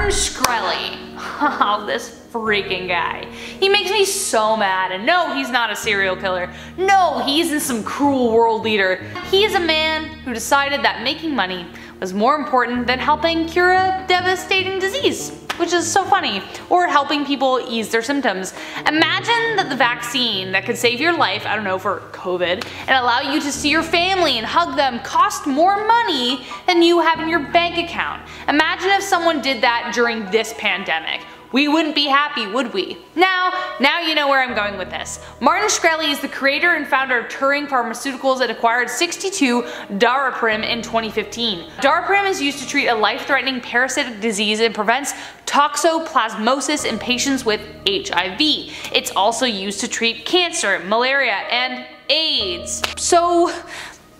Martin Shkreli. Oh, this freaking guy. He makes me so mad, and no, he's not a serial killer. No, he isn't some cruel world leader. He is a man who decided that making money was more important than helping cure a devastating disease, which is so funny, or helping people ease their symptoms. Imagine that the vaccine that could save your life, I don't know, for COVID, and allow you to see your family and hug them cost more money than you have in your bank account. Imagine if someone did that during this pandemic. We wouldn't be happy, would we? Now you know where I'm going with this. Martin Shkreli is the creator and founder of Turing Pharmaceuticals and acquired 62 Daraprim in 2015. Daraprim is used to treat a life-threatening parasitic disease and prevents toxoplasmosis in patients with HIV. It's also used to treat cancer, malaria, and AIDS. So,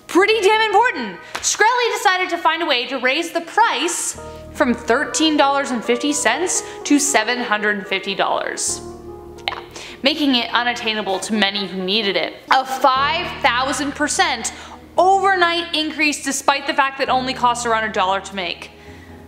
pretty damn important. Shkreli decided to find a way to raise the price from $13.50 to $750. Yeah, making it unattainable to many who needed it. A 5,000% overnight increase despite the fact that it only costs around $1 to make.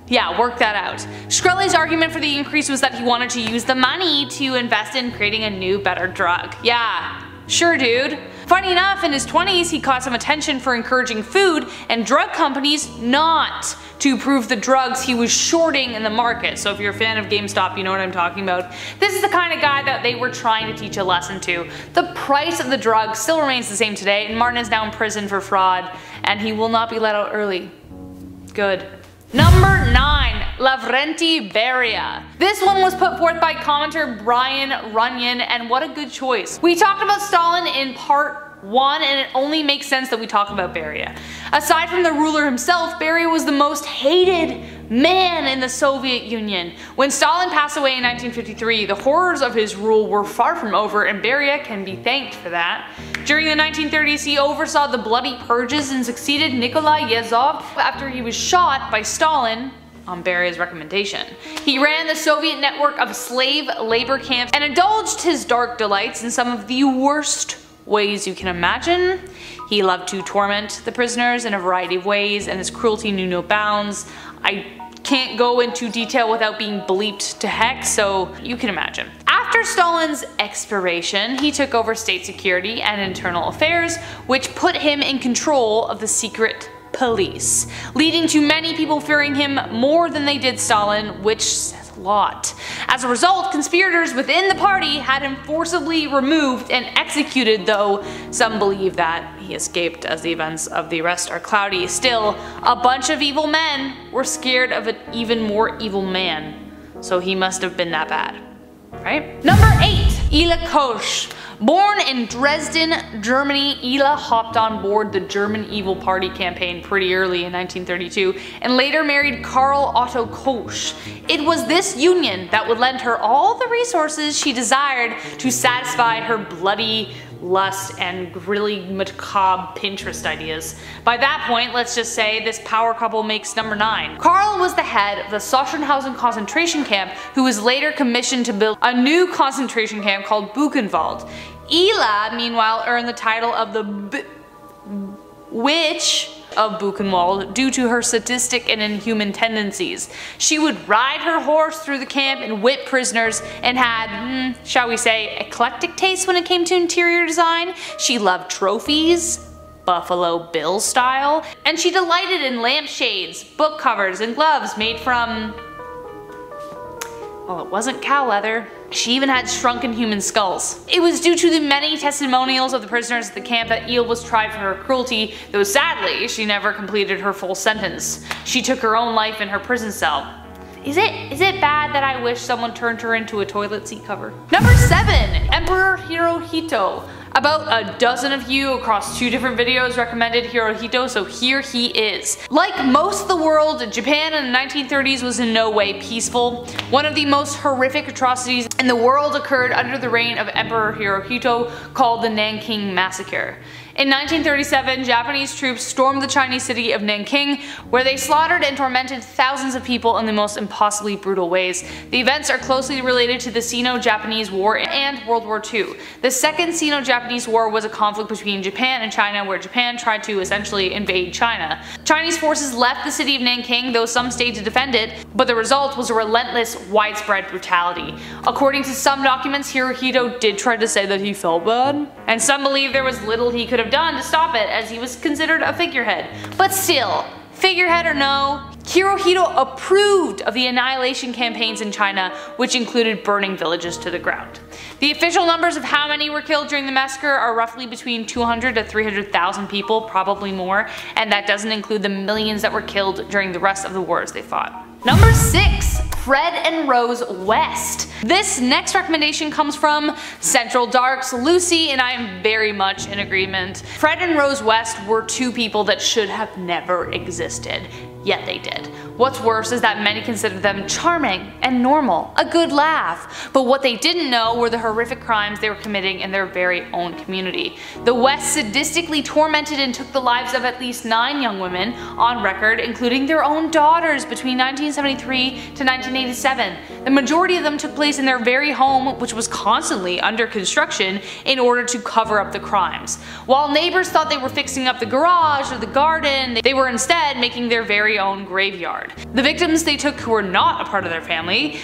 Yeah, work that out. Shkreli's argument for the increase was that he wanted to use the money to invest in creating a new, better drug. Yeah, sure dude. Funny enough, in his 20s he caught some attention for encouraging food and drug companies not to approve the drugs he was shorting in the market. So if you're a fan of GameStop, you know what I'm talking about. This is the kind of guy that they were trying to teach a lesson to. The price of the drug still remains the same today, and Martin is now in prison for fraud, and he will not be let out early. Good. Number 9. Lavrenti Beria. This one was put forth by commenter Brian Runyon, and what a good choice. We talked about Stalin in part 1, and it only makes sense that we talk about Beria. Aside from the ruler himself, Beria was the most hated man in the Soviet Union. When Stalin passed away in 1953, the horrors of his rule were far from over, and Beria can be thanked for that. During the 1930s, he oversaw the bloody purges and succeeded Nikolai Yezhov after he was shot by Stalin on Beria's recommendation. He ran the Soviet network of slave labor camps and indulged his dark delights in some of the worst ways you can imagine. He loved to torment the prisoners in a variety of ways, and his cruelty knew no bounds. I can't go into detail without being bleeped to heck, so you can imagine. After Stalin's expiration, he took over state security and internal affairs, which put him in control of the secret police, leading to many people fearing him more than they did Stalin, which says a lot. As a result, conspirators within the party had him forcibly removed and executed, though some believe that he escaped as the events of the arrest are cloudy. Still, a bunch of evil men were scared of an even more evil man, so he must have been that bad, right? Number 8. Ila Koch. Born in Dresden, Germany, Ila hopped on board the German Evil Party campaign pretty early in 1932 and later married Karl Otto Koch. It was this union that would lend her all the resources she desired to satisfy her bloody lust and really macabre Pinterest ideas. By that point, let's just say this power couple makes number 9. Karl was the head of the Sachsenhausen concentration camp, who was later commissioned to build a new concentration camp called Buchenwald. Ila, meanwhile, earned the title of the Witch of Buchenwald due to her sadistic and inhuman tendencies. She would ride her horse through the camp and whip prisoners, and had, shall we say, eclectic taste when it came to interior design. She loved trophies, Buffalo Bill style, and she delighted in lampshades, book covers, and gloves made from, well, it wasn't cow leather. She even had shrunken human skulls. It was due to the many testimonials of the prisoners at the camp that Ila was tried for her cruelty, though sadly she never completed her full sentence. She took her own life in her prison cell. Is it bad that I wish someone turned her into a toilet seat cover? Number 7. Emperor Hirohito. About a dozen of you across 2 different videos recommended Hirohito, so here he is. Like most of the world, Japan in the 1930s was in no way peaceful. One of the most horrific atrocities in the world occurred under the reign of Emperor Hirohito, called the Nanking Massacre. In 1937, Japanese troops stormed the Chinese city of Nanking, where they slaughtered and tormented thousands of people in the most impossibly brutal ways. The events are closely related to the Sino-Japanese War and World War II. The Second Sino-Japanese War was a conflict between Japan and China, where Japan tried to essentially invade China. Chinese forces left the city of Nanking, though some stayed to defend it, but the result was a relentless, widespread brutality. According to some documents, Hirohito did try to say that he felt bad, and some believe there was little he could have done to stop it, as he was considered a figurehead. But still, figurehead or no, Hirohito approved of the annihilation campaigns in China, which included burning villages to the ground. The official numbers of how many were killed during the massacre are roughly between 200 to 300,000 people, probably more, and that doesn't include the millions that were killed during the rest of the wars they fought. Number 6. Fred and Rose West. This next recommendation comes from Central Dark's Lucy, and I am very much in agreement. Fred and Rose West were two people that should have never existed, yet they did. What's worse is that many considered them charming and normal, a good laugh, but what they didn't know were the horrific crimes they were committing in their very own community. The West sadistically tormented and took the lives of at least 9 young women on record, including their own daughters, between 1973 to 1987. The majority of them took place in their very home, which was constantly under construction, in order to cover up the crimes. While neighbors thought they were fixing up the garage or the garden, they were instead making their very own graveyard. The victims they took who were not a part of their family,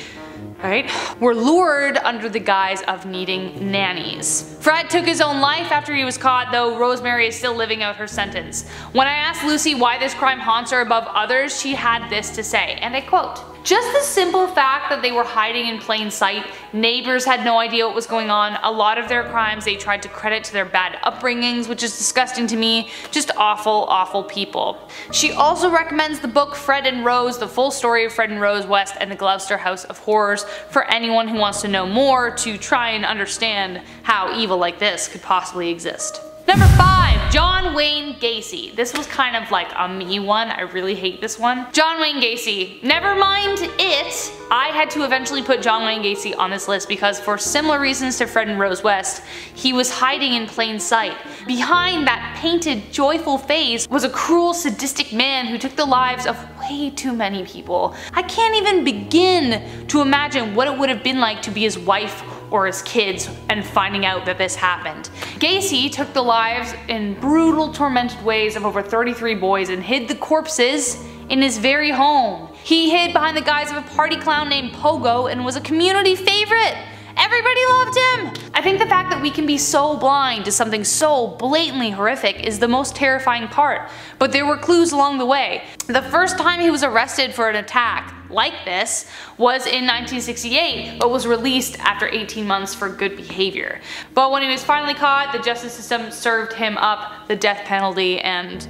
were lured under the guise of needing nannies. Fred took his own life after he was caught, though Rosemary is still living out her sentence. When I asked Lucy why this crime haunts her above others, she had this to say, and I quote, "Just the simple fact that they were hiding in plain sight, neighbors had no idea what was going on, a lot of their crimes they tried to credit to their bad upbringings, which is disgusting to me, just awful, awful people." She also recommends the book Fred and Rose, the full story of Fred and Rose West and the Gloucester House of Horrors, for anyone who wants to know more to try and understand how evil like this could possibly exist. Number 5. John Wayne Gacy. This was kind of like a me one, I really hate this one. John Wayne Gacy. Never mind it, I had to eventually put John Wayne Gacy on this list because for similar reasons to Fred and Rose West, he was hiding in plain sight. Behind that painted, joyful face was a cruel, sadistic man who took the lives of way too many people. I can't even begin to imagine what it would have been like to be his wife or his kids and finding out that this happened. Gacy took the lives in brutal, tormented ways of over 33 boys and hid the corpses in his very home. He hid behind the guise of a party clown named Pogo and was a community favorite. Everybody loved him! I think the fact that we can be so blind to something so blatantly horrific is the most terrifying part, but there were clues along the way. The first time he was arrested for an attack like this was in 1968, but was released after 18 months for good behavior. But when he was finally caught, the justice system served him up the death penalty, and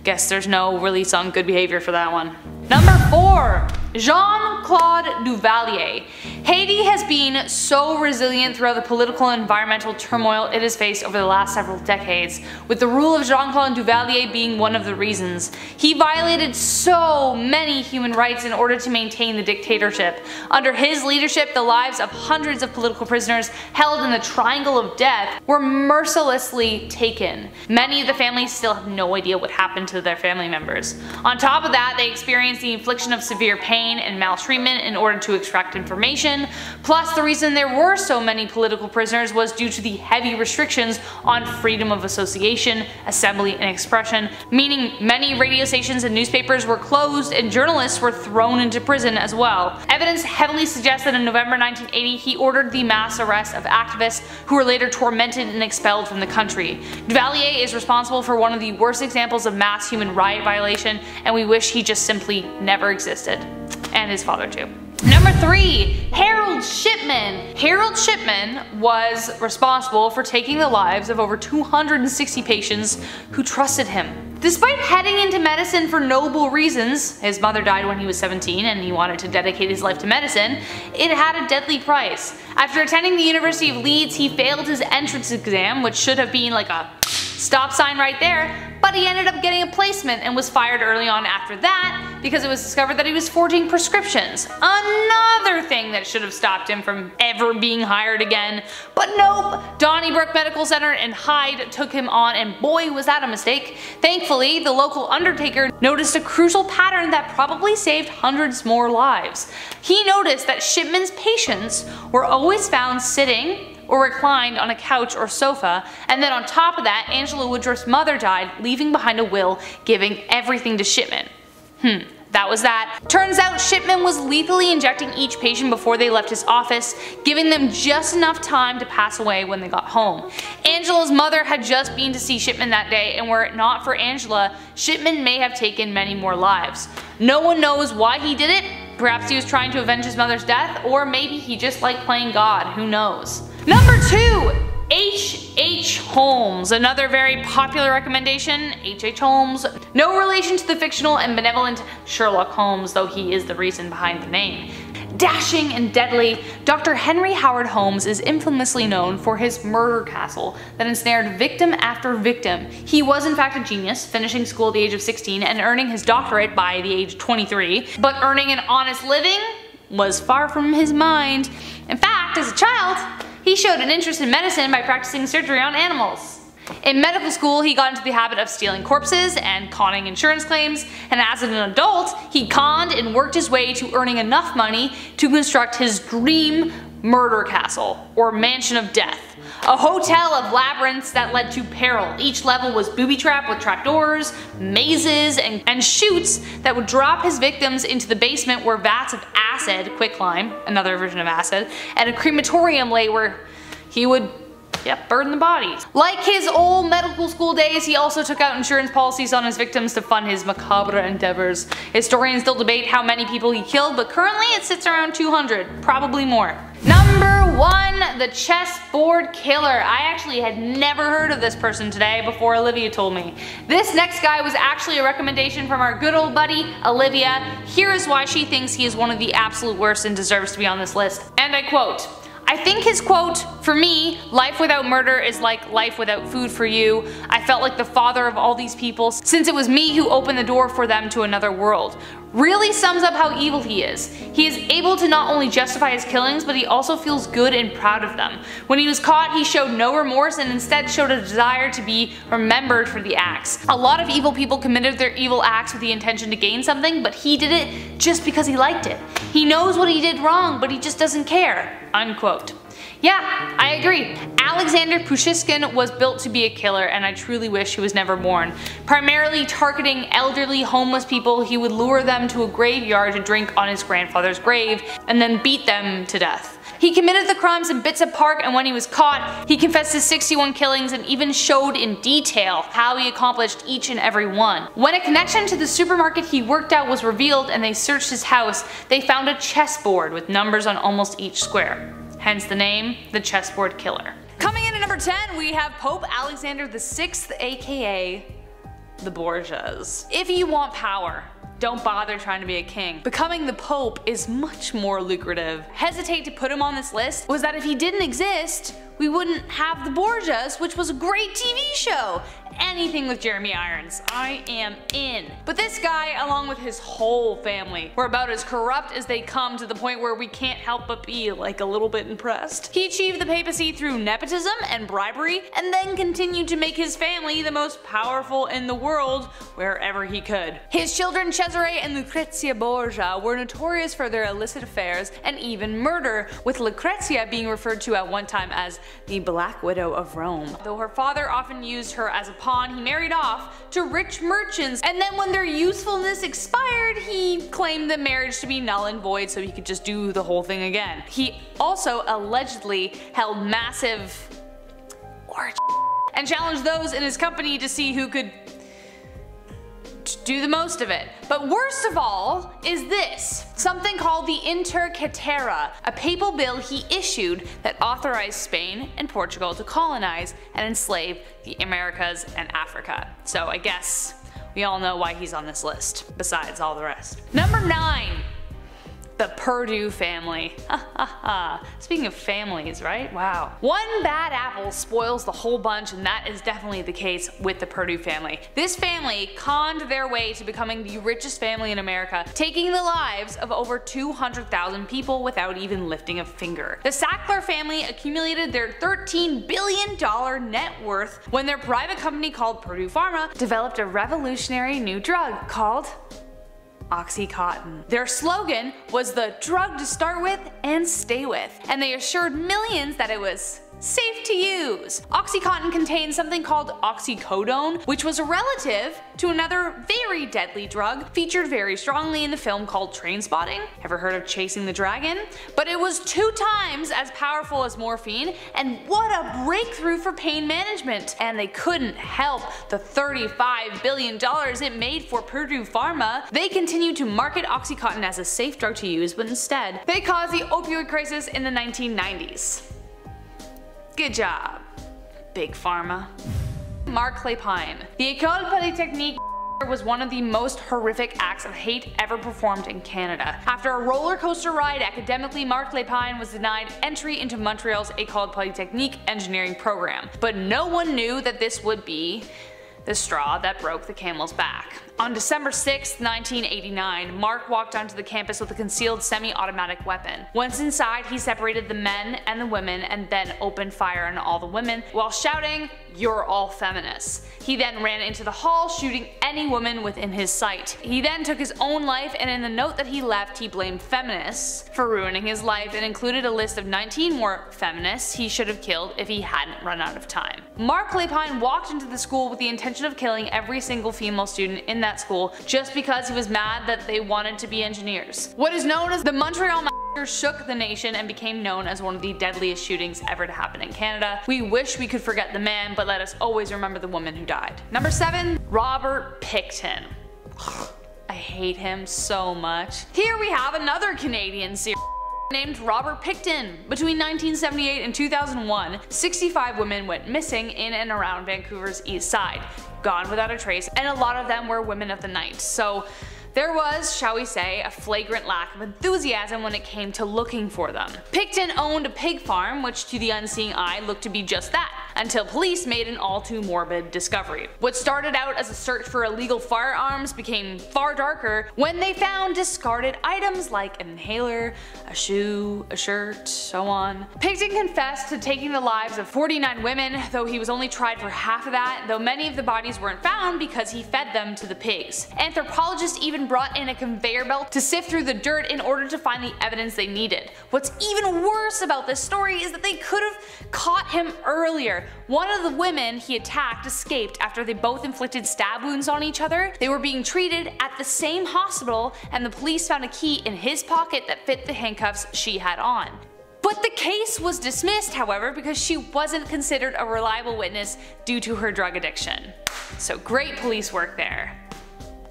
guess there's no release on good behavior for that one. Number 4. Jean-Claude Duvalier. Haiti has been so resilient throughout the political and environmental turmoil it has faced over the last several decades, with the rule of Jean-Claude Duvalier being one of the reasons. He violated so many human rights in order to maintain the dictatorship. Under his leadership, the lives of hundreds of political prisoners held in the Triangle of Death were mercilessly taken. Many of the families still have no idea what happened to their family members. On top of that, they experienced the infliction of severe pain and maltreatment in order to extract information. Plus, the reason there were so many political prisoners was due to the heavy restrictions on freedom of association, assembly, and expression, meaning many radio stations and newspapers were closed and journalists were thrown into prison as well. Evidence heavily suggests that in November 1980 he ordered the mass arrest of activists who were later tormented and expelled from the country. Duvalier is responsible for one of the worst examples of mass human right violation, and we wish he just simply never existed. And his father too. Number 3. Harold Shipman. Harold Shipman was responsible for taking the lives of over 260 patients who trusted him. Despite heading into medicine for noble reasons, his mother died when he was 17 and he wanted to dedicate his life to medicine, it had a deadly price. After attending the University of Leeds, he failed his entrance exam, which should have been like a Stop sign right there, but he ended up getting a placement and was fired early on after that because it was discovered that he was forging prescriptions. Another thing that should have stopped him from ever being hired again. But nope, Donnybrook Medical Center and Hyde took him on, and boy was that a mistake. Thankfully, the local undertaker noticed a crucial pattern that probably saved hundreds more lives. He noticed that Shipman's patients were always found sitting or reclined on a couch or sofa, and then on top of that, Angela Woodruff's mother died, leaving behind a will giving everything to Shipman. That was that. Turns out Shipman was lethally injecting each patient before they left his office, giving them just enough time to pass away when they got home. Angela's mother had just been to see Shipman that day, and were it not for Angela, Shipman may have taken many more lives. No one knows why he did it. Perhaps he was trying to avenge his mother's death, or maybe he just liked playing God, who knows. Number 2. H.H. Holmes. Another very popular recommendation, H.H. Holmes. No relation to the fictional and benevolent Sherlock Holmes, though he is the reason behind the name. Dashing and deadly, Dr. Henry Howard Holmes is infamously known for his murder castle that ensnared victim after victim. He was in fact a genius, finishing school at the age of 16 and earning his doctorate by the age of 23, but earning an honest living was far from his mind. In fact, as a child, he showed an interest in medicine by practicing surgery on animals. In medical school, he got into the habit of stealing corpses and conning insurance claims, and as an adult, he conned and worked his way to earning enough money to construct his dream murder castle, or mansion of death. A hotel of labyrinths that led to peril. Each level was booby-trapped with trapdoors, mazes, and chutes that would drop his victims into the basement where vats of acid, quicklime, another version of acid, and a crematorium lay where he would burn the bodies. Like his old medical school days, he also took out insurance policies on his victims to fund his macabre endeavors. Historians still debate how many people he killed, but currently it sits around 200, probably more. Number 1, the chessboard killer. I actually had never heard of this person today before Olivia told me. This next guy was actually a recommendation from our good old buddy, Olivia. Here is why she thinks he is one of the absolute worst and deserves to be on this list. And I quote, I think his quote, "For me, life without murder is like life without food for you. I felt like the father of all these people since it was me who opened the door for them to another world," really sums up how evil he is. He is able to not only justify his killings, but he also feels good and proud of them. When he was caught, he showed no remorse and instead showed a desire to be remembered for the acts. A lot of evil people committed their evil acts with the intention to gain something, but he did it just because he liked it. He knows what he did wrong, but he just doesn't care. Unquote. Yeah, I agree. Alexander Pushkin was built to be a killer, and I truly wish he was never born. Primarily targeting elderly, homeless people, he would lure them to a graveyard to drink on his grandfather's grave, and then beat them to death. He committed the crimes in Bitsap Park, and when he was caught, he confessed his 61 killings and even showed in detail how he accomplished each and every one. When a connection to the supermarket he worked at was revealed and they searched his house, they found a chessboard with numbers on almost each square. Hence the name, the chessboard killer. Coming in at number 10, we have Pope Alexander VI, aka the Borgias. If you want power, don't bother trying to be a king. Becoming the Pope is much more lucrative. Hesitate to put him on this list was that if he didn't exist, we wouldn't have the Borgias, which was a great TV show. Anything with Jeremy Irons, I am in. But this guy, along with his whole family, were about as corrupt as they come, to the point where we can't help but be like a little bit impressed. He achieved the papacy through nepotism and bribery, and then continued to make his family the most powerful in the world wherever he could. His children Cesare and Lucrezia Borgia were notorious for their illicit affairs and even murder, with Lucrezia being referred to at one time as the Black Widow of Rome. Though her father often used her as a pawn, he married off to rich merchants, and then when their usefulness expired, he claimed the marriage to be null and void so he could just do the whole thing again. He also allegedly held massive orgies and challenged those in his company to see who could do the most of it. But worst of all is this, something called the Inter Caetera, a papal bill he issued that authorized Spain and Portugal to colonize and enslave the Americas and Africa. So I guess we all know why he's on this list, besides all the rest. Number 9. The Purdue family. Speaking of families, right? Wow. One bad apple spoils the whole bunch, and that is definitely the case with the Purdue family. This family conned their way to becoming the richest family in America, taking the lives of over 200,000 people without even lifting a finger. The Sackler family accumulated their $13 billion net worth when their private company called Purdue Pharma developed a revolutionary new drug called OxyContin. Their slogan was the drug to start with and stay with, and they assured millions that it was safe to use. OxyContin contains something called oxycodone, which was a relative to another very deadly drug featured very strongly in the film called Trainspotting. Ever heard of Chasing the Dragon? But it was 2 times as powerful as morphine, and what a breakthrough for pain management. And they couldn't help the $35 billion it made for Purdue Pharma. They continued to market OxyContin as a safe drug to use, but instead, they caused the opioid crisis in the 1990s. Good job, Big Pharma. Mark Clepine. The École Polytechnique was one of the most horrific acts of hate ever performed in Canada. After a roller coaster ride academically, Mark Clepine was denied entry into Montreal's École Polytechnique engineering program. But no one knew that this would be the straw that broke the camel's back. On December 6, 1989, Mark walked onto the campus with a concealed semi-automatic weapon. Once inside, he separated the men and the women and then opened fire on all the women while shouting, "You're all feminists." He then ran into the hall, shooting any woman within his sight. He then took his own life, and in the note that he left, he blamed feminists for ruining his life and included a list of 19 more feminists he should have killed if he hadn't run out of time. Mark Clepine walked into the school with the intention of killing every single female student in that school just because he was mad that they wanted to be engineers. What is known as the Montreal Massacre shook the nation and became known as one of the deadliest shootings ever to happen in Canada. We wish we could forget the man, but let us always remember the woman who died. Number 7. Robert Pickton. I hate him so much. Here we have another Canadian serial named Robert Pickton. Between 1978 and 2001, 65 women went missing in and around Vancouver's east side, gone without a trace, and a lot of them were women of the night. So there was, shall we say, a flagrant lack of enthusiasm when it came to looking for them. Pickton owned a pig farm, which to the unseeing eye looked to be just that, until police made an all too morbid discovery. What started out as a search for illegal firearms became far darker when they found discarded items like an inhaler, a shoe, a shirt, so on. Pickton confessed to taking the lives of 49 women, though he was only tried for half of that, though many of the bodies weren't found because he fed them to the pigs. Anthropologists even brought in a conveyor belt to sift through the dirt in order to find the evidence they needed. What's even worse about this story is that they could have caught him earlier. One of the women he attacked escaped after they both inflicted stab wounds on each other. They were being treated at the same hospital, and the police found a key in his pocket that fit the handcuffs she had on. But the case was dismissed, however, because she wasn't considered a reliable witness due to her drug addiction. So great police work there.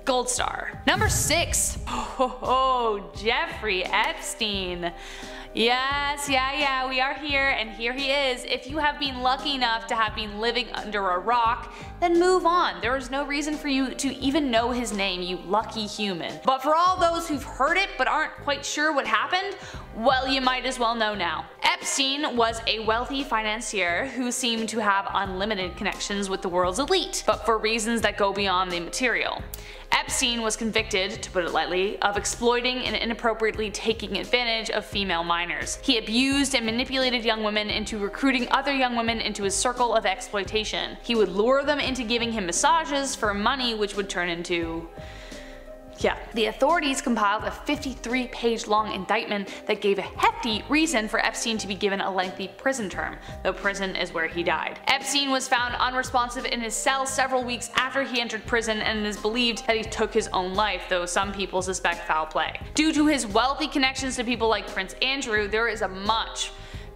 Gold star. Number 6. Oh, Jeffrey Epstein. Yes, yeah, we are here, and here he is. If you have been lucky enough to have been living under a rock, then move on. There is no reason for you to even know his name, you lucky human. But for all those who've heard it but aren't quite sure what happened, well, you might as well know now. Epstein was a wealthy financier who seemed to have unlimited connections with the world's elite, but for reasons that go beyond the material. Epstein was convicted, to put it lightly, of exploiting and inappropriately taking advantage of female minors. He abused and manipulated young women into recruiting other young women into his circle of exploitation. He would lure them into giving him massages for money, which would turn into... yeah. The authorities compiled a 53-page long indictment that gave a hefty reason for Epstein to be given a lengthy prison term, though prison is where he died. Epstein was found unresponsive in his cell several weeks after he entered prison, and it is believed that he took his own life, though some people suspect foul play. Due to his wealthy connections to people like Prince Andrew, there is a much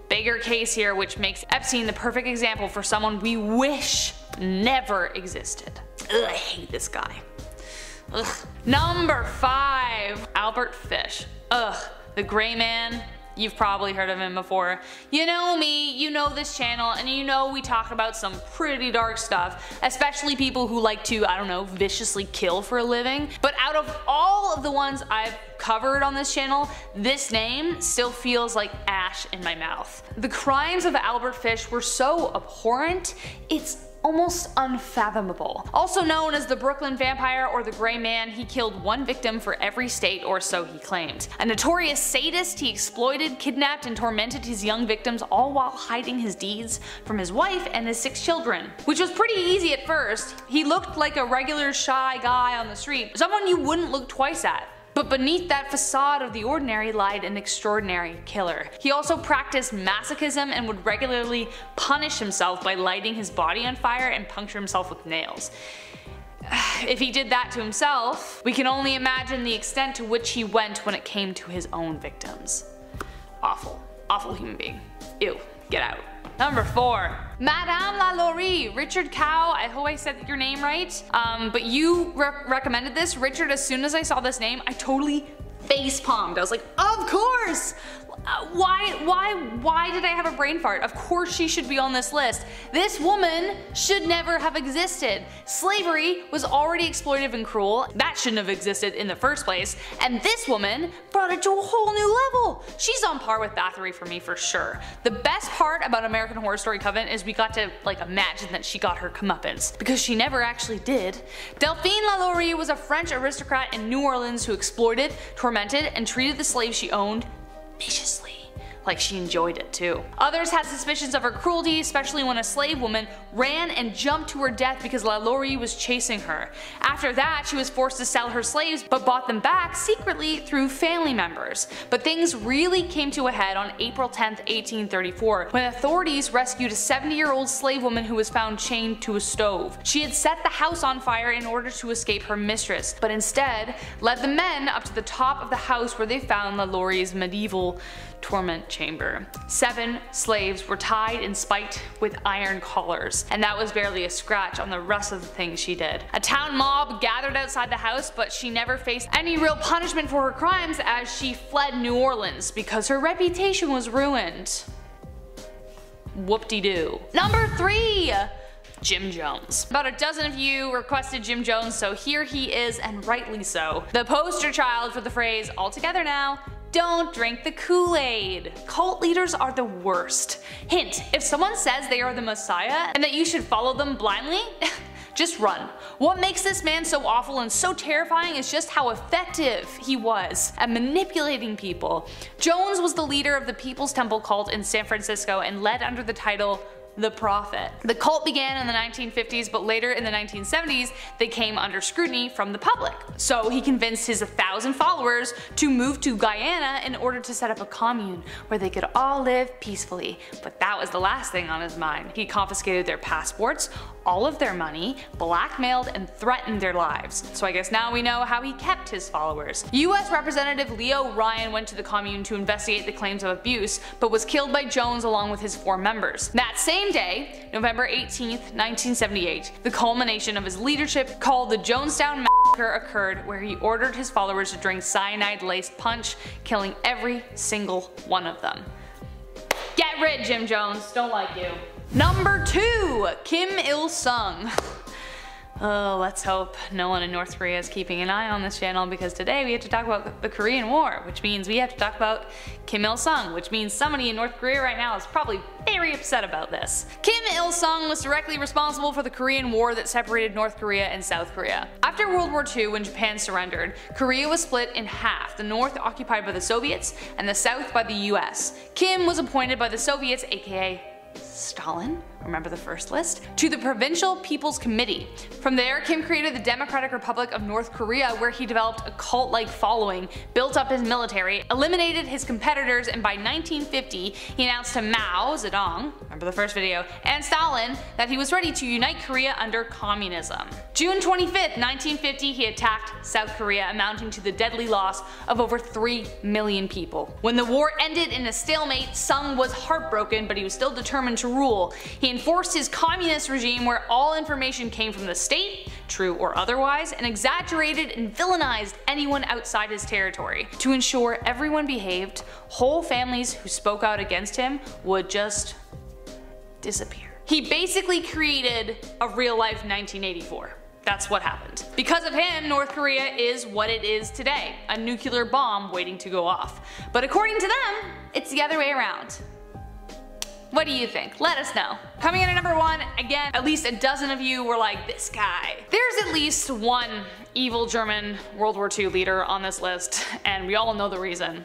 bigger case here, which makes Epstein the perfect example for someone we wish never existed. Ugh, I hate this guy. Ugh. Number 5. Albert Fish. Ugh. The gray man. You've probably heard of him before. You know me, you know this channel, and you know we talk about some pretty dark stuff, especially people who like to, I don't know, viciously kill for a living. But out of all of the ones I've covered on this channel, this name still feels like ash in my mouth. The crimes of Albert Fish were so abhorrent, it's almost unfathomable. Also known as the Brooklyn Vampire or the Gray Man, he killed one victim for every state, or so he claimed. A notorious sadist, he exploited, kidnapped, and tormented his young victims, all while hiding his deeds from his wife and his 6 children. Which was pretty easy at first. He looked like a regular shy guy on the street, someone you wouldn't look twice at. But beneath that facade of the ordinary lied an extraordinary killer. He also practiced masochism and would regularly punish himself by lighting his body on fire and puncture himself with nails. If he did that to himself, we can only imagine the extent to which he went when it came to his own victims. Awful. Awful human being. Ew. Get out. Number 4. Madame Lalaurie, Richard Cow, I hope I said your name right, but you recommended this. Richard, as soon as I saw this name, I totally face-palmed. I was like, of course! Why did I have a brain fart? Of course she should be on this list. This woman should never have existed. Slavery was already exploitive and cruel. That shouldn't have existed in the first place. And this woman brought it to a whole new level. She's on par with Bathory for me for sure. The best part about American Horror Story Coven is we got to imagine that she got her comeuppance, because she never actually did. Delphine Lalaurie was a French aristocrat in New Orleans who exploited, tormented, and treated the slaves she owned viciously. Like she enjoyed it too. Others had suspicions of her cruelty, especially when a slave woman ran and jumped to her death because Lalaurie was chasing her. After that, she was forced to sell her slaves, but bought them back secretly through family members. But things really came to a head on April 10th, 1834, when authorities rescued a 70-year-old slave woman who was found chained to a stove. She had set the house on fire in order to escape her mistress, but instead led the men up to the top of the house where they found Lalaurie's medieval torment chamber. 7 slaves were tied in spite with iron collars, and that was barely a scratch on the rest of the things she did. A town mob gathered outside the house, but she never faced any real punishment for her crimes as she fled New Orleans because her reputation was ruined. Whoop-de-doo. Number 3! Jim Jones. About a dozen of you requested Jim Jones, so here he is, and rightly so. The poster child for the phrase, all together now, don't drink the Kool-Aid. Cult leaders are the worst. Hint, if someone says they are the Messiah and that you should follow them blindly, just run. What makes this man so awful and so terrifying is just how effective he was at manipulating people. Jones was the leader of the People's Temple cult in San Francisco and led under the title The Prophet. The cult began in the 1950s, but later in the 1970s they came under scrutiny from the public. So he convinced his 1,000 followers to move to Guyana in order to set up a commune where they could all live peacefully. But that was the last thing on his mind. He confiscated their passports, all of their money, blackmailed and threatened their lives. So I guess now we know how he kept his followers. US Representative Leo Ryan went to the commune to investigate the claims of abuse, but was killed by Jones along with his 4 members. That same day, November 18th, 1978, the culmination of his leadership called the Jonestown Massacre occurred, where he ordered his followers to drink cyanide-laced punch, killing every single one of them. Get rid, Jim Jones, don't like you. Number 2, Kim Il-sung. Oh, let's hope no one in North Korea is keeping an eye on this channel, because today we have to talk about the Korean War, which means we have to talk about Kim Il-sung, which means somebody in North Korea right now is probably very upset about this. Kim Il-sung was directly responsible for the Korean War that separated North Korea and South Korea. After World War II, when Japan surrendered, Korea was split in half, the North occupied by the Soviets and the South by the US. Kim was appointed by the Soviets, aka Stalin, remember the first list, to the Provincial People's Committee. From there, Kim created the Democratic Republic of North Korea, where he developed a cult-like following, built up his military, eliminated his competitors, and by 1950 he announced to Mao Zedong, remember the first video, and Stalin that he was ready to unite Korea under communism. June 25th, 1950 he attacked South Korea, amounting to the deadly loss of over 3 million people. When the war ended in a stalemate, Sung was heartbroken, but he was still determined to rule. He enforced his communist regime where all information came from the state, true or otherwise, and exaggerated and villainized anyone outside his territory. To ensure everyone behaved, whole families who spoke out against him would just disappear. He basically created a real-life 1984. That's what happened. Because of him, North Korea is what it is today, a nuclear bomb waiting to go off. But according to them, it's the other way around. What do you think? Let us know. Coming in at number 1, again, at least a dozen of you were like, this guy. There's at least one evil German World War II leader on this list, and we all know the reason.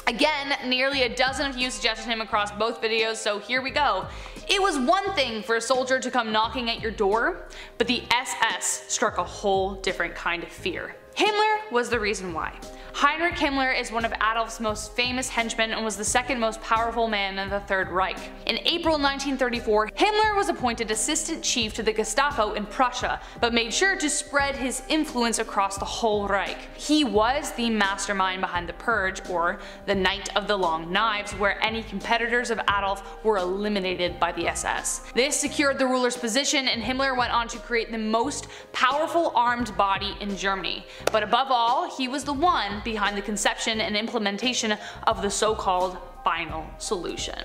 Again, nearly a dozen of you suggested him across both videos, so here we go. It was one thing for a soldier to come knocking at your door, but the SS struck a whole different kind of fear. Himmler was the reason why. Heinrich Himmler is one of Adolf's most famous henchmen and was the second most powerful man in the Third Reich. In April 1934, Himmler was appointed assistant chief to the Gestapo in Prussia, but made sure to spread his influence across the whole Reich. He was the mastermind behind the Purge, or the Night of the Long Knives, where any competitors of Adolf were eliminated by the SS. This secured the ruler's position, and Himmler went on to create the most powerful armed body in Germany. But above all, he was the one behind the conception and implementation of the so-called final solution,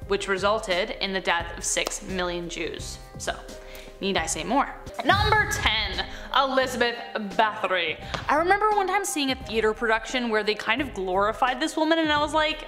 which resulted in the death of 6 million Jews. So, need I say more? Number 10. Elizabeth Bathory. I remember one time seeing a theater production where they kind of glorified this woman, and I was like,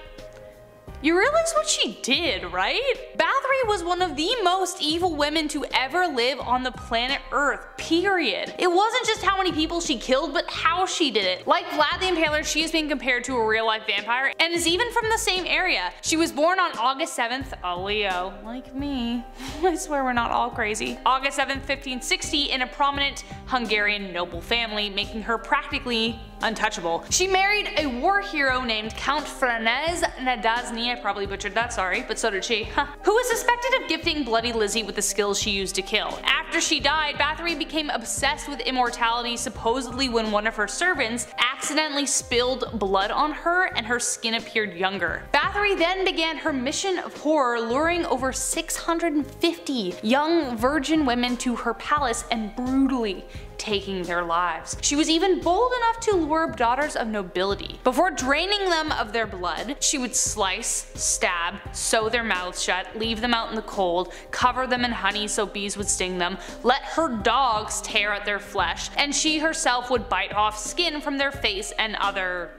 you realize what she did, right? Bathory was one of the most evil women to ever live on the planet Earth, period. It wasn't just how many people she killed, but how she did it. Like Vlad the Impaler, she is being compared to a real-life vampire and is even from the same area. She was born on August 7th, a Leo, like me. I swear we're not all crazy. August 7th, 1560, in a prominent Hungarian noble family, making her practically untouchable. She married a war hero named Count Franz Nadasny, I probably butchered that, sorry, but so did she, who was suspected of gifting Bloody Lizzie with the skills she used to kill. After she died, Bathory became obsessed with immortality, supposedly when one of her servants accidentally spilled blood on her and her skin appeared younger. Bathory then began her mission of horror, luring over 650 young virgin women to her palace and brutally taking their lives. She was even bold enough to lure daughters of nobility. Before draining them of their blood, she would slice, stab, sew their mouths shut, leave them out in the cold, cover them in honey so bees would sting them, let her dogs tear at their flesh, and she herself would bite off skin from their face and other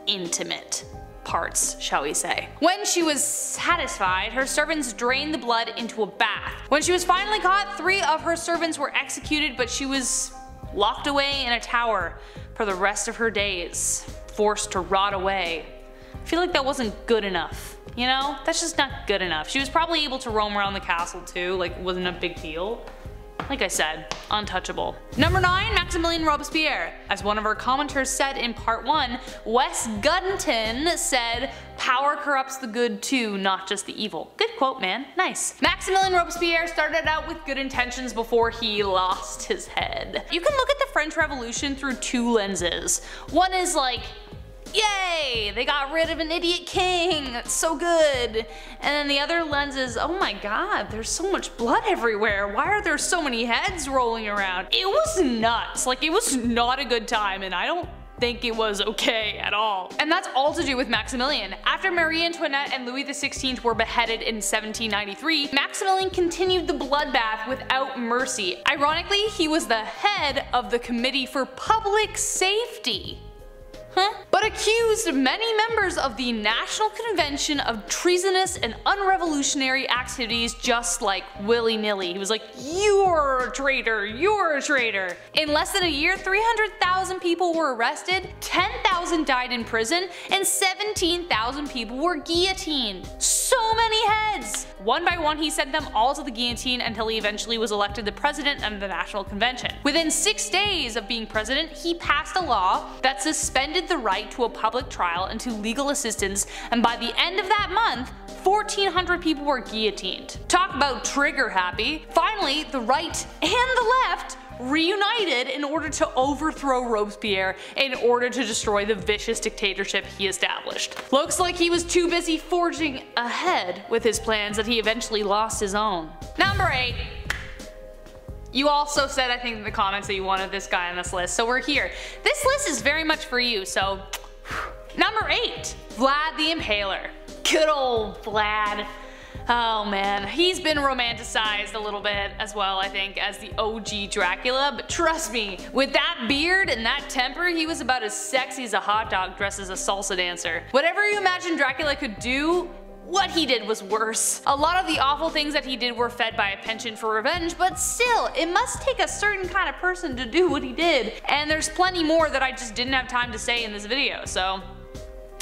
intimate parts, shall we say. When she was satisfied, her servants drained the blood into a bath. When she was finally caught, 3 of her servants were executed, but she was locked away in a tower for the rest of her days, forced to rot away. I feel like that wasn't good enough, you know? That's just not good enough. She was probably able to roam around the castle too, like it wasn't a big deal. Like I said, untouchable. Number 9. Maximilien Robespierre. As one of our commenters said in part 1, Wes Gunton said, "Power corrupts the good too, not just the evil." Good quote, man. Nice. Maximilien Robespierre started out with good intentions before he lost his head. You can look at the French Revolution through 2 lenses. One is like, yay, they got rid of an idiot king, that's so good. And then the other lens is, oh my god, there's so much blood everywhere, why are there so many heads rolling around? It was nuts, like it was not a good time, and I don't think it was okay at all. And that's all to do with Maximilian. After Marie Antoinette and Louis XVI were beheaded in 1793, Maximilian continued the bloodbath without mercy. Ironically, he was the head of the Committee for Public Safety. But accused many members of the National Convention of treasonous and unrevolutionary activities just like willy-nilly. He was like, you're a traitor, you're a traitor. In less than a year, 300,000 people were arrested, 10,000 died in prison, and 17,000 people were guillotined. So many heads! One by one he sent them all to the guillotine until he eventually was elected the president of the National Convention. Within 6 days of being president, he passed a law that suspended the right to a public trial and to legal assistance, and by the end of that month, 1,400 people were guillotined. Talk about trigger happy. Finally, the right and the left reunited in order to overthrow Robespierre in order to destroy the vicious dictatorship he established. Looks like he was too busy forging ahead with his plans that he eventually lost his own. Number 8. You also said, I think in the comments, that you wanted this guy on this list, so we're here. This list is very much for you, so. Number 8, Vlad the Impaler. Good old Vlad. Oh man, he's been romanticized a little bit as well, I think, as the OG Dracula, but trust me, with that beard and that temper, he was about as sexy as a hot dog dressed as a salsa dancer. Whatever you imagine Dracula could do, what he did was worse. A lot of the awful things that he did were fed by a penchant for revenge, but still, it must take a certain kind of person to do what he did. And there's plenty more that I just didn't have time to say in this video, so.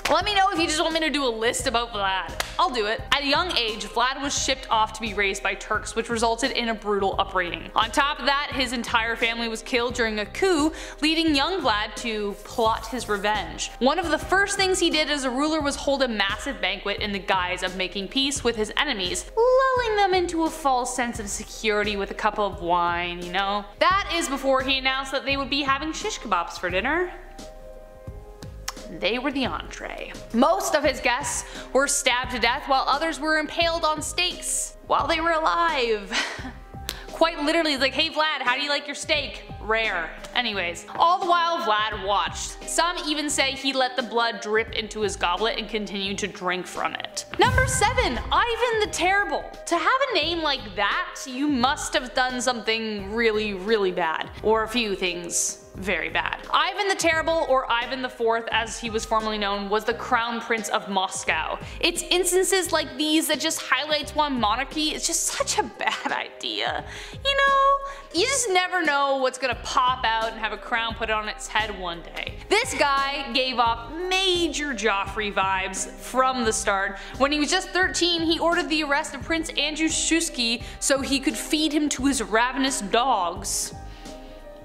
Let me know if you just want me to do a list about Vlad. I'll do it. At a young age, Vlad was shipped off to be raised by Turks, which resulted in a brutal upbringing. On top of that, his entire family was killed during a coup, leading young Vlad to plot his revenge. One of the first things he did as a ruler was hold a massive banquet in the guise of making peace with his enemies, lulling them into a false sense of security with a cup of wine, you know? That is before he announced that they would be having shish kebabs for dinner. They were the entree. Most of his guests were stabbed to death while others were impaled on stakes while they were alive. Quite literally, like, hey Vlad, how do you like your steak? Rare. Anyways, all the while Vlad watched. Some even say he let the blood drip into his goblet and continued to drink from it. Number 7, Ivan the Terrible. To have a name like that, you must have done something really, really bad. Or a few things very bad. Ivan the Terrible, or Ivan IV as he was formerly known, was the crown prince of Moscow. It's instances like these that just highlights why monarchy is just such a bad idea. You know, you just never know what's gonna pop out and have a crown put on its head one day. This guy gave off major Joffrey vibes from the start. When he was just 13, he ordered the arrest of Prince Andrew Shusky so he could feed him to his ravenous dogs.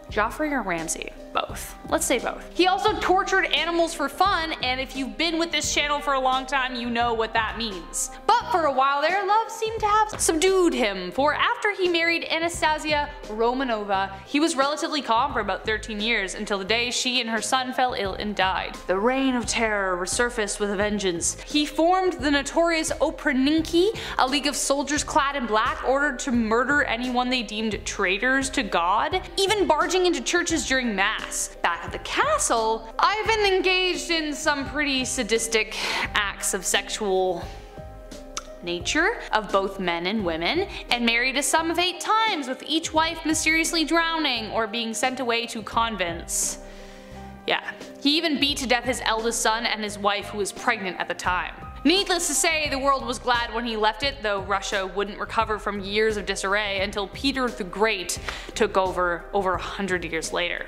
Joffrey or Ramsay? Both. Let's say both. He also tortured animals for fun, and if you've been with this channel for a long time, you know what that means. But for a while there, love seemed to have subdued him, for after he married Anastasia Romanova, he was relatively calm for about 13 years until the day she and her son fell ill and died. The reign of terror resurfaced with a vengeance. He formed the notorious Opraninki, a league of soldiers clad in black ordered to murder anyone they deemed traitors to God, even barging into churches during mass. Back at the castle, Ivan engaged in some pretty sadistic acts of sexual nature of both men and women, and married a sum of 8 times, with each wife mysteriously drowning or being sent away to convents. Yeah, he even beat to death his eldest son and his wife, who was pregnant at the time. Needless to say, the world was glad when he left it, though Russia wouldn't recover from years of disarray until Peter the Great took over 100 years later.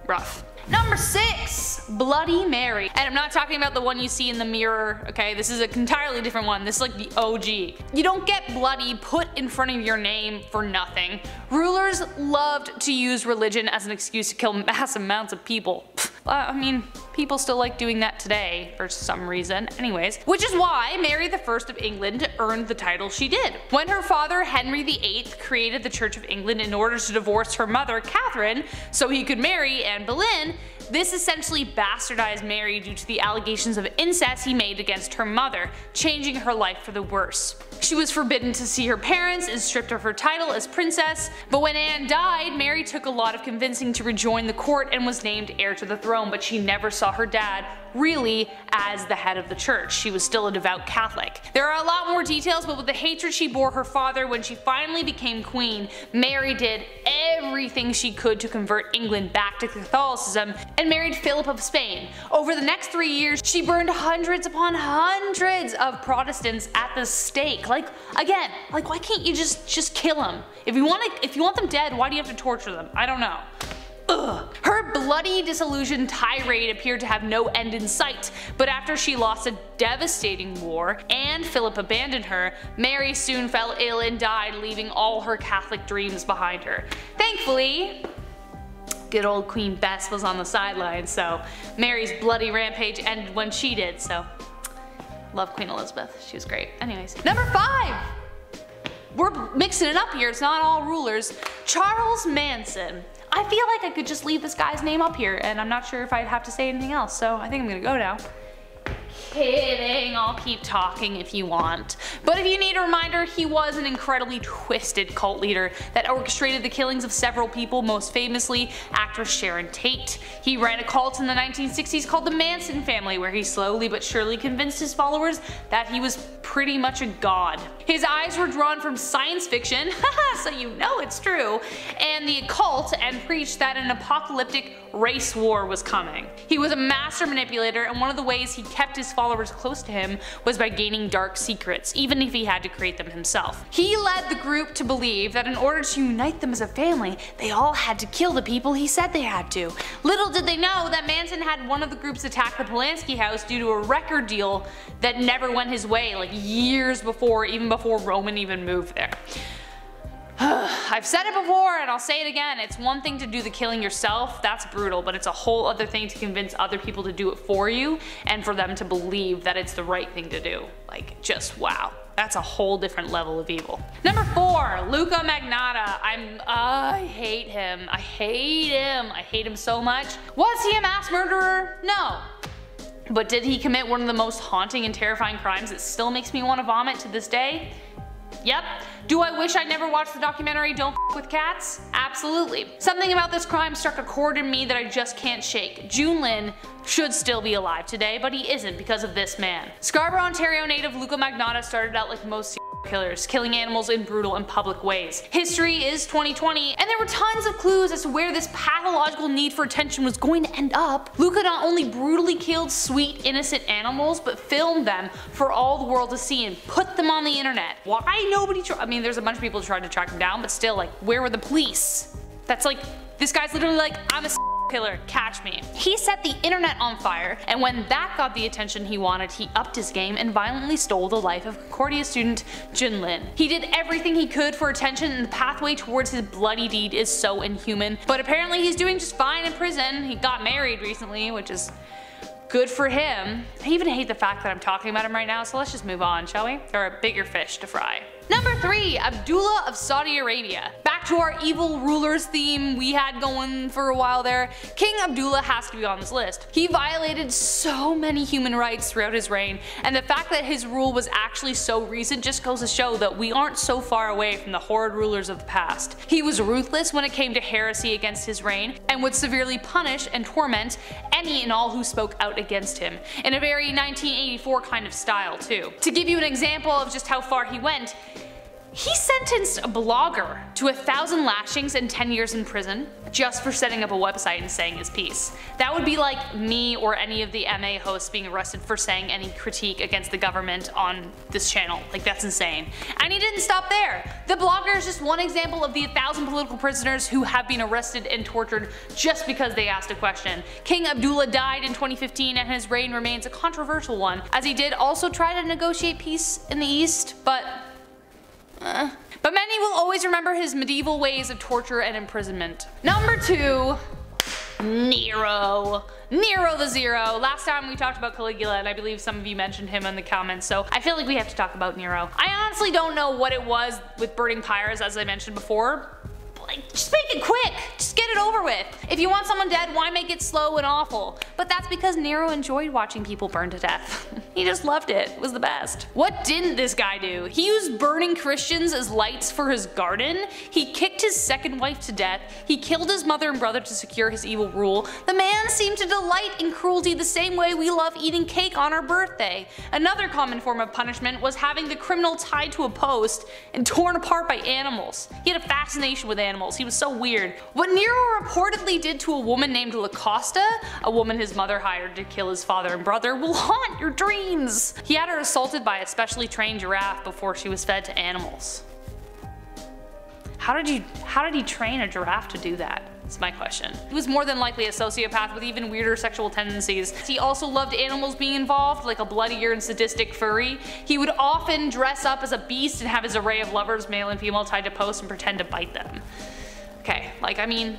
Rough. Number 6, Bloody Mary. And I'm not talking about the one you see in the mirror, okay? This is an entirely different one. This is like the OG. You don't get bloody put in front of your name for nothing. Rulers loved to use religion as an excuse to kill mass amounts of people. I mean, people still like doing that today for some reason. Anyways, which is why Mary I of England earned the title she did. When her father Henry VIII created the Church of England in order to divorce her mother Catherine so he could marry Anne Boleyn, this essentially bastardized Mary due to the allegations of incest he made against her mother, changing her life for the worse. She was forbidden to see her parents and stripped of her title as princess, but when Anne died, Mary took a lot of convincing to rejoin the court and was named heir to the throne, but she never saw her dad really as the head of the church. She was still a devout Catholic. There are a lot more details, but with the hatred she bore her father when she finally became queen, Mary did everything she could to convert England back to Catholicism and married Philip of Spain. Over the next 3 years, she burned hundreds upon hundreds of Protestants at the stake. Like, again, like, why can't you just kill them? If you want them dead, why do you have to torture them? I don't know. Ugh. Her bloody, disillusioned tirade appeared to have no end in sight, but after she lost a devastating war and Philip abandoned her, Mary soon fell ill and died, leaving all her Catholic dreams behind her. Thankfully, good old Queen Bess was on the sidelines, so Mary's bloody rampage ended when she did, so love Queen Elizabeth, she was great. Anyways, number 5! We're mixing it up here, it's not all rulers. Charles Manson. I feel like I could just leave this guy's name up here, and I'm not sure if I'd have to say anything else, so I think I'm gonna go now. Kidding, I'll keep talking if you want. But if you need a reminder, he was an incredibly twisted cult leader that orchestrated the killings of several people, most famously actress Sharon Tate. He ran a cult in the 1960s called the Manson family, where he slowly but surely convinced his followers that he was pretty much a god. His eyes were drawn from science fiction, so you know it's true, and the occult, and preached that an apocalyptic race war was coming. He was a master manipulator, and one of the ways he kept his followers close to him was by gaining dark secrets, even if he had to create them himself. He led the group to believe that in order to unite them as a family, they all had to kill the people he said they had to. Little did they know that Manson had one of the groups attack the Polanski house due to a record deal that never went his way, like years before, even before Roman even moved there. I've said it before and I'll say it again, it's one thing to do the killing yourself, that's brutal, but it's a whole other thing to convince other people to do it for you and for them to believe that it's the right thing to do. Like, just wow. That's a whole different level of evil. Number 4, Luca Magnotta. I hate him. I hate him. I hate him so much. Was he a mass murderer? No. But did he commit one of the most haunting and terrifying crimes that still makes me want to vomit to this day? Yep. Do I wish I never watched the documentary Don't F with Cats? Absolutely. Something about this crime struck a chord in me that I just can't shake. June Lin should still be alive today, but he isn't because of this man. Scarborough, Ontario native Luca Magnotta started out like most killers, killing animals in brutal and public ways. History is 2020, and there were tons of clues as to where this pathological need for attention was going to end up. Luca not only brutally killed sweet, innocent animals, but filmed them for all the world to see and put them on the internet. Why nobody I mean, there's a bunch of people who tried to track him down, but still, like, where were the police? That's like, this guy's literally like, I'm a killer, catch me. He set the internet on fire, and when that got the attention he wanted, he upped his game and violently stole the life of Concordia student Jun Lin. He did everything he could for attention, and the pathway towards his bloody deed is so inhuman, but apparently he's doing just fine in prison. He got married recently, which is good for him. I even hate the fact that I'm talking about him right now, so let's just move on, shall we? There are bigger fish to fry. Number 3, Abdullah of Saudi Arabia. Back to our evil rulers theme we had going for a while there, King Abdullah has to be on this list. He violated so many human rights throughout his reign, and the fact that his rule was actually so recent just goes to show that we aren't so far away from the horrid rulers of the past. He was ruthless when it came to heresy against his reign, and would severely punish and torment any and all who spoke out against him, in a very 1984 kind of style too. To give you an example of just how far he went, he sentenced a blogger to 1,000 lashings and 10 years in prison just for setting up a website and saying his piece. That would be like me or any of the MA hosts being arrested for saying any critique against the government on this channel. Like, that's insane. And he didn't stop there. The blogger is just one example of the 1,000 political prisoners who have been arrested and tortured just because they asked a question. King Abdullah died in 2015 and his reign remains a controversial one, as he did also try to negotiate peace in the East, but many will always remember his medieval ways of torture and imprisonment. Number 2, Nero. Nero the Zero. Last time we talked about Caligula, and I believe some of you mentioned him in the comments, so I feel like we have to talk about Nero. I honestly don't know what it was with burning pyres, as I mentioned before. Like, just make it quick, just get it over with. If you want someone dead, why make it slow and awful? But that's because Nero enjoyed watching people burn to death. He just loved it, it was the best. What didn't this guy do? He used burning Christians as lights for his garden, he kicked his second wife to death, he killed his mother and brother to secure his evil rule. The man seemed to delight in cruelty the same way we love eating cake on our birthday. Another common form of punishment was having the criminal tied to a post and torn apart by animals. He had a fascination with animals. He was so weird. What Nero reportedly did to a woman named La Costa, a woman his mother hired to kill his father and brother, will haunt your dreams. He had her assaulted by a specially trained giraffe before she was fed to animals. How did he train a giraffe to do that? That's my question. He was more than likely a sociopath with even weirder sexual tendencies. He also loved animals being involved, like a bloodier and sadistic furry. He would often dress up as a beast and have his array of lovers, male and female, tied to posts and pretend to bite them. Okay, like, I mean,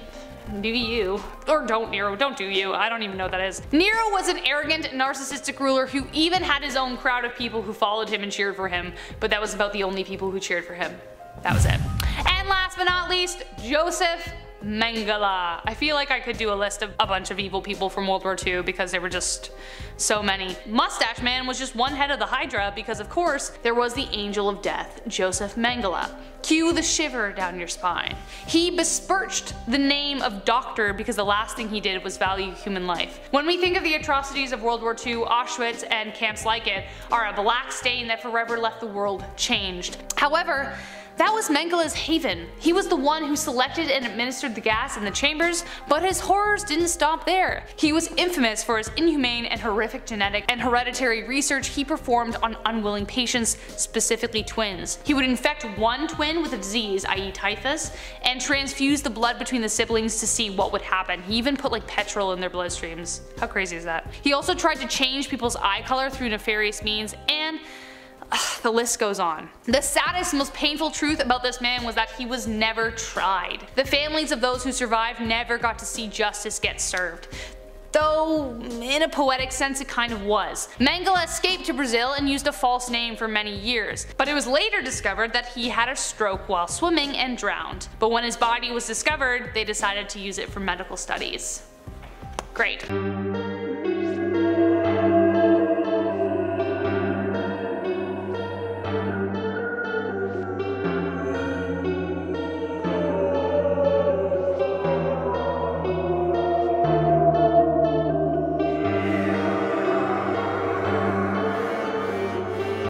do you. Or don't, Nero, don't do you. I don't even know what that is. Nero was an arrogant, narcissistic ruler who even had his own crowd of people who followed him and cheered for him, but that was about the only people who cheered for him. That was it. And last but not least, Joseph Mengele. I feel like I could do a list of a bunch of evil people from World War II because there were just so many. Mustache Man was just one head of the Hydra because of course there was the Angel of Death, Joseph Mengele. Cue the shiver down your spine. He besmirched the name of doctor because the last thing he did was value human life. When we think of the atrocities of World War II, Auschwitz and camps like it are a black stain that forever left the world changed. However, that was Mengele's haven. He was the one who selected and administered the gas in the chambers, but his horrors didn't stop there. He was infamous for his inhumane and horrific genetic and hereditary research he performed on unwilling patients, specifically twins. He would infect one twin with a disease, i.e. typhus, and transfuse the blood between the siblings to see what would happen. He even put like petrol in their bloodstreams. How crazy is that? He also tried to change people's eye color through nefarious means, and the list goes on. The saddest, most painful truth about this man was that he was never tried. The families of those who survived never got to see justice get served. Though, in a poetic sense it kind of was. Mengele escaped to Brazil and used a false name for many years, but it was later discovered that he had a stroke while swimming and drowned. But when his body was discovered, they decided to use it for medical studies. Great.